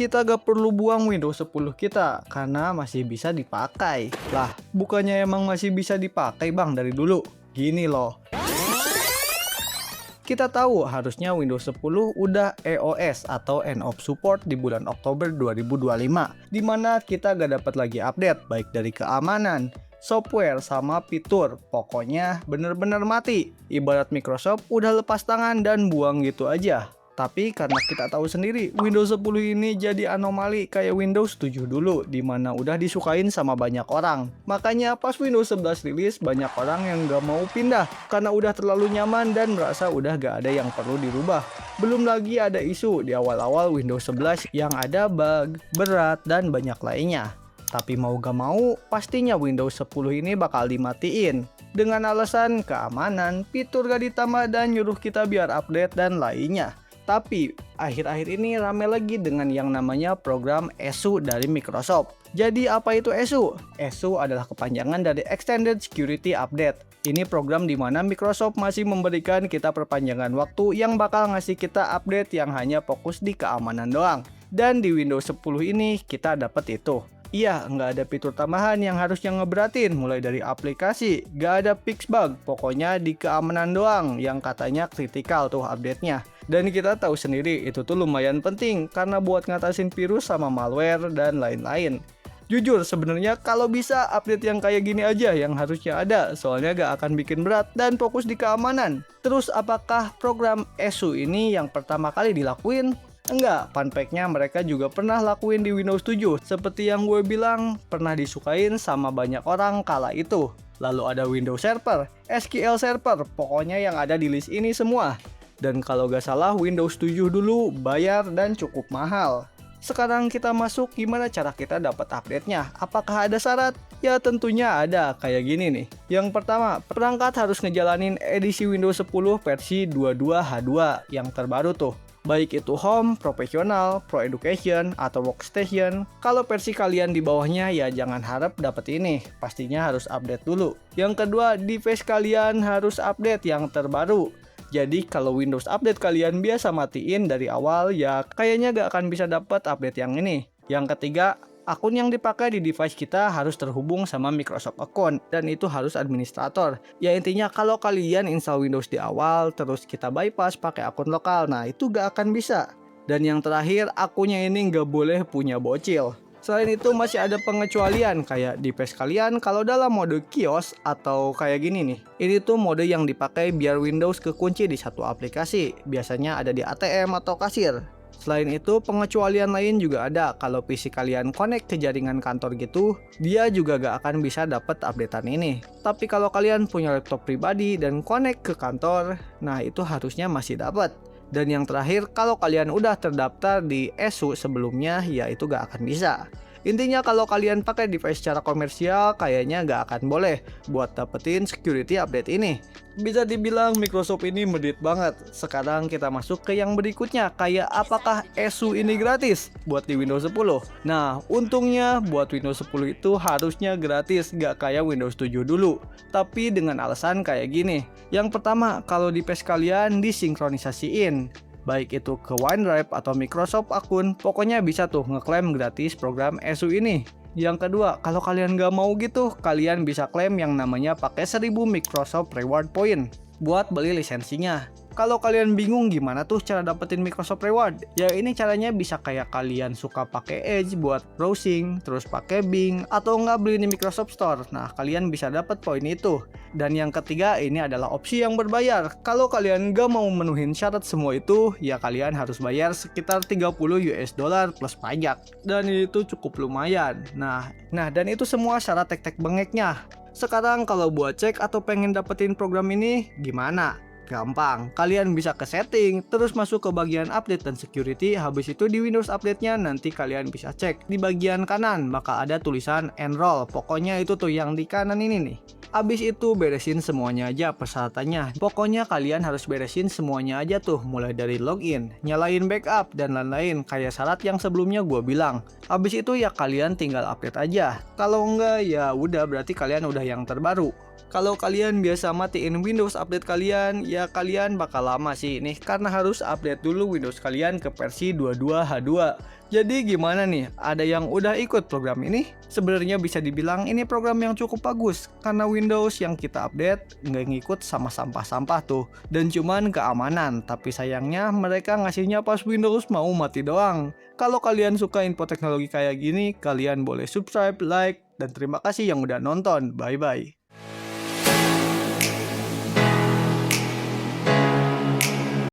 kita gak perlu buang Windows 10 kita karena masih bisa dipakai. Lah, bukannya emang masih bisa dipakai bang dari dulu? Gini loh. Kita tahu harusnya Windows 10 udah EOS atau End of Support di bulan Oktober 2025, dimana kita gak dapat lagi update baik dari keamanan, software, sama fitur. Pokoknya bener-bener mati. Ibarat Microsoft udah lepas tangan dan buang gitu aja. Tapi karena kita tahu sendiri Windows 10 ini jadi anomali kayak Windows 7 dulu, dimana udah disukain sama banyak orang. Makanya pas Windows 11 rilis banyak orang yang gak mau pindah karena udah terlalu nyaman dan merasa udah gak ada yang perlu dirubah. Belum lagi ada isu di awal-awal Windows 11 yang ada bug, berat, dan banyak lainnya. Tapi mau gak mau pastinya Windows 10 ini bakal dimatiin dengan alasan keamanan, fitur gak ditambah, dan nyuruh kita biar update dan lainnya. Tapi akhir-akhir ini rame lagi dengan yang namanya program ESU dari Microsoft. Jadi apa itu ESU? ESU adalah kepanjangan dari Extended Security Update. Ini program di mana Microsoft masih memberikan kita perpanjangan waktu yang bakal ngasih kita update yang hanya fokus di keamanan doang. Dan di Windows 10 ini kita dapat itu. Iya, nggak ada fitur tambahan yang harusnya ngeberatin, mulai dari aplikasi, nggak ada fix bug, pokoknya di keamanan doang yang katanya kritikal tuh update-nya. Dan kita tahu sendiri itu tuh lumayan penting karena buat ngatasin virus sama malware dan lain-lain. Jujur sebenarnya kalau bisa update yang kayak gini aja yang harusnya ada, soalnya gak akan bikin berat dan fokus di keamanan. Terus apakah program ESU ini yang pertama kali dilakuin? Enggak, fun fact-nya mereka juga pernah lakuin di Windows 7. Seperti yang gue bilang, pernah disukain sama banyak orang kala itu. Lalu ada Windows Server, SQL Server, pokoknya yang ada di list ini semua. Dan kalau gak salah Windows 7 dulu bayar dan cukup mahal. Sekarang kita masuk, gimana cara kita dapat update-nya? Apakah ada syarat? Ya tentunya ada, kayak gini nih. Yang pertama, perangkat harus ngejalanin edisi Windows 10 versi 22H2 yang terbaru tuh. Baik itu Home, Professional, Pro Education, atau Workstation. Kalau versi kalian di bawahnya ya jangan harap dapet ini, pastinya harus update dulu. Yang kedua, device kalian harus update yang terbaru. Jadi kalau Windows update kalian biasa matiin dari awal ya kayaknya gak akan bisa dapat update yang ini. Yang ketiga, akun yang dipakai di device kita harus terhubung sama Microsoft Account dan itu harus administrator. Ya intinya kalau kalian install Windows di awal terus kita bypass pakai akun lokal, nah itu gak akan bisa. Dan yang terakhir, akunnya ini gak boleh punya bocil. Selain itu masih ada pengecualian kayak device kalian kalau dalam mode kios atau kayak gini nih. Ini tuh mode yang dipakai biar Windows kekunci di satu aplikasi. Biasanya ada di ATM atau kasir. Selain itu pengecualian lain juga ada. Kalau PC kalian connect ke jaringan kantor gitu, dia juga gak akan bisa dapat updatean ini. Tapi kalau kalian punya laptop pribadi dan connect ke kantor, nah itu harusnya masih dapat. Dan yang terakhir, kalau kalian udah terdaftar di ESU sebelumnya, ya itu gak akan bisa. Intinya kalau kalian pakai device secara komersial, kayaknya gak akan boleh buat dapetin security update ini. Bisa dibilang Microsoft ini medit banget. Sekarang kita masuk ke yang berikutnya, kayak apakah ESU ini gratis buat di Windows 10? Nah, untungnya buat Windows 10 itu harusnya gratis, gak kayak Windows 7 dulu. Tapi dengan alasan kayak gini. Yang pertama, kalau di PC kalian disinkronisasiin, baik itu ke OneDrive atau Microsoft akun, pokoknya bisa tuh ngeklaim gratis program ESU ini. Yang kedua, kalau kalian gak mau gitu, kalian bisa klaim yang namanya pakai 1000 Microsoft Reward Point buat beli lisensinya. Kalau kalian bingung gimana tuh cara dapetin Microsoft Reward, ya ini caranya bisa kayak kalian suka pakai Edge buat browsing, terus pakai Bing, atau nggak beli di Microsoft Store. Nah, kalian bisa dapat poin itu. Dan yang ketiga, ini adalah opsi yang berbayar. Kalau kalian nggak mau memenuhin syarat semua itu, ya kalian harus bayar sekitar 30 US dollar plus pajak. Dan itu cukup lumayan. Nah, dan itu semua syarat tek-tek bengeknya. Sekarang kalau buat cek atau pengen dapetin program ini, gimana? Gampang, kalian bisa ke setting, terus masuk ke bagian update dan security. Habis itu di Windows update-nya nanti kalian bisa cek. Di bagian kanan bakal ada tulisan enroll, pokoknya itu tuh yang di kanan ini nih. Abis itu beresin semuanya aja persyaratannya. Pokoknya kalian harus beresin semuanya aja tuh, mulai dari login, nyalain backup, dan lain-lain kayak syarat yang sebelumnya gue bilang. Abis itu ya kalian tinggal update aja. Kalau enggak ya udah berarti kalian udah yang terbaru. Kalau kalian biasa matiin Windows update kalian, ya kalian bakal lama sih nih karena harus update dulu Windows kalian ke versi 22H2. Jadi gimana nih? Ada yang udah ikut program ini? Sebenarnya bisa dibilang ini program yang cukup bagus karena Windows yang kita update nggak ngikut sama sampah-sampah tuh. Dan cuman keamanan, tapi sayangnya mereka ngasihnya pas Windows mau mati doang. Kalau kalian suka info teknologi kayak gini, kalian boleh subscribe, like, dan terima kasih yang udah nonton. Bye-bye.